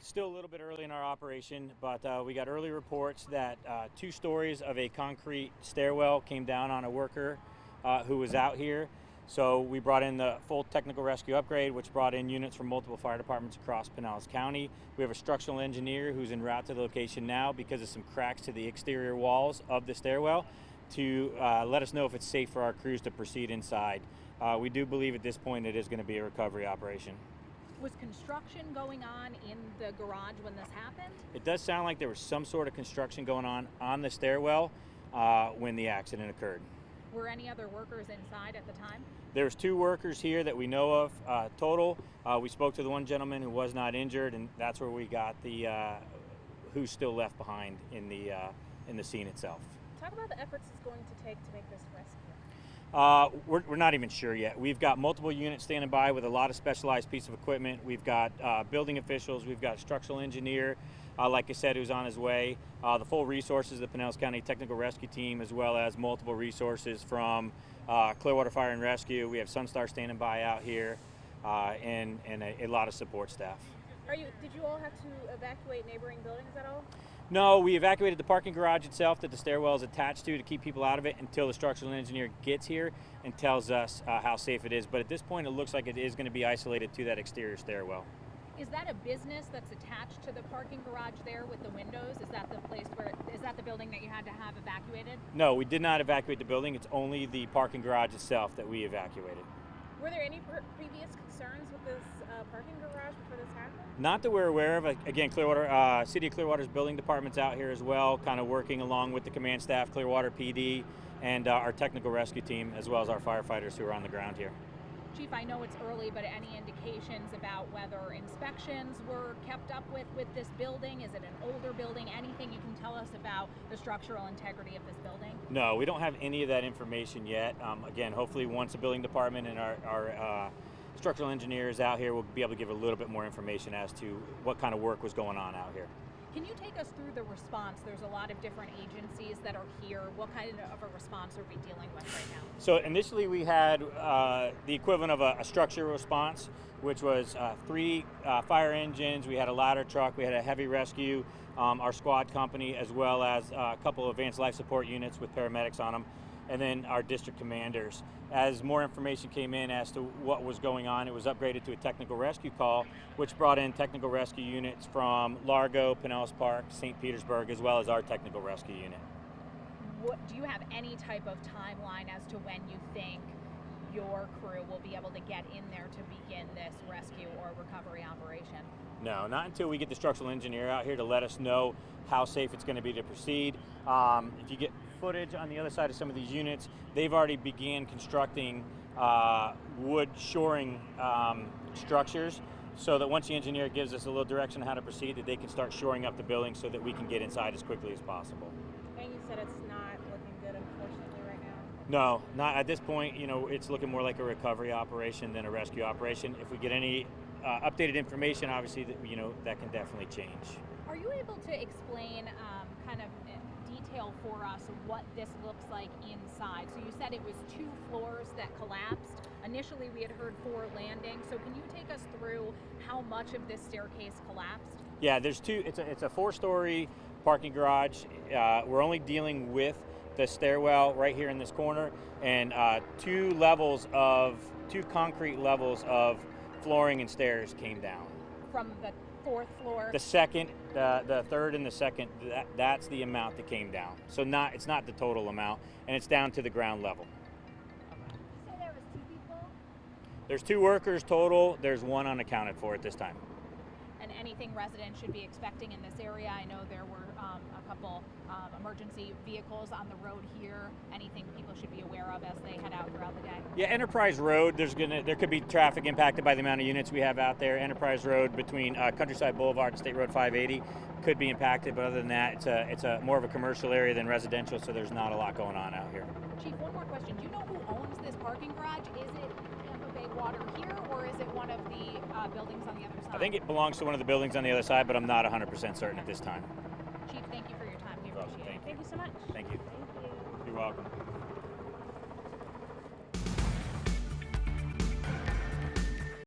Still a little bit early in our operation, but we got early reports that 2 stories of a concrete stairwell came down on a worker who was out here. So we brought in the full technical rescue upgrade, which brought in units from multiple fire departments across Pinellas County. We have a structural engineer who's en route to the location now because of some cracks to the exterior walls of the stairwell to let us know if it's safe for our crews to proceed inside. We do believe at this point it is going to be a recovery operation. Was construction going on in the garage when this happened? It does sound like there was some sort of construction going on the stairwell when the accident occurred. Were any other workers inside at the time? There's 2 workers here that we know of total. We spoke to the one gentleman who was not injured, and that's where we got the who's still left behind in the scene itself. Talk about the efforts it's going to take to make this rescue. We're not even sure yet. We've got multiple units standing by with a lot of specialized piece of equipment. We've got building officials, we've got a structural engineer, like I said, who's on his way. The full resources of the Pinellas County Technical Rescue Team, as well as multiple resources from Clearwater Fire and Rescue. We have Sunstar standing by out here, and a lot of support staff. Did you all have to evacuate neighboring buildings at all? No, we evacuated the parking garage itself that the stairwell is attached to keep people out of it until the structural engineer gets here and tells us how safe it is. But at this point, it looks like it is going to be isolated to that exterior stairwell. Is that a business that's attached to the parking garage there with the windows? Is that the place where, is that the building that you had to have evacuated? No, we did not evacuate the building. It's only the parking garage itself that we evacuated. Were there any previous concerns with this parking garage before this happened? Not that we're aware of. Again, Clearwater, City of Clearwater's building department's out here as well, kind of working along with the command staff, Clearwater PD, and our technical rescue team, as well as our firefighters who are on the ground here. Chief, I know it's early, but any indications about whether inspections were kept up with this building? Is it an older building? Anything you can tell us about the structural integrity of this building? No, we don't have any of that information yet. Again, hopefully once the building department and our structural engineers out here will be able to give a little bit more information as to what kind of work was going on out here. Can you take us through the response? There's a lot of different agencies that are here. What kind of a response are we dealing with right now? So initially we had the equivalent of a structure response, which was 3 fire engines. We had a ladder truck. We had a heavy rescue, our squad company, as well as a couple of advanced life support units with paramedics on them, and then our district commanders. As more information came in as to what was going on, it was upgraded to a technical rescue call, which brought in technical rescue units from Largo, Pinellas Park, St. Petersburg, as well as our technical rescue unit. Do you have any type of timeline as to when you think your crew will be able to get in there to begin this rescue or recovery operation? No, not until we get the structural engineer out here to let us know how safe it's going to be to proceed. If you get footage on the other side of some of these units, they've already began constructing wood shoring structures, so that once the engineer gives us a little direction on how to proceed, that they can start shoring up the building so that we can get inside as quickly as possible. And you said it's not looking good, unfortunately, right now? No, not at this point. You know, it's looking more like a recovery operation than a rescue operation. If we get any updated information, obviously, that can definitely change. Are you able to explain kind of detail for us what this looks like inside? So you said it was 2 floors that collapsed. Initially, we had heard 4 landings. So can you take us through how much of this staircase collapsed? Yeah, there's 2. It's a 4-story parking garage. We're only dealing with the stairwell right here in this corner, and 2 concrete levels of flooring and stairs came down. From the 4th floor? The second, the third and the second, that's the amount that came down. So it's not the total amount, and it's down to the ground level. So there was 2 people? There's 2 workers total. There's 1 unaccounted for at this time. And anything residents should be expecting in this area? I know there were a couple emergency vehicles on the road here. Anything people should be aware of as they head out throughout the day? Yeah, Enterprise Road, there could be traffic impacted by the amount of units we have out there. Enterprise Road between Countryside Boulevard and State Road 580 could be impacted, but other than that, it's a more of a commercial area than residential, so there's not a lot going on out here. Chief, one more question. Do you know who owns this parking garage? Is it Tampa Bay Water here, or is it one of the buildings on the other side? I think it belongs to one of the buildings on the other side, but I'm not 100% certain at this time. Chief, thank you for your time. We appreciate it. Thank you so much. Thank you. Thank you. You're welcome.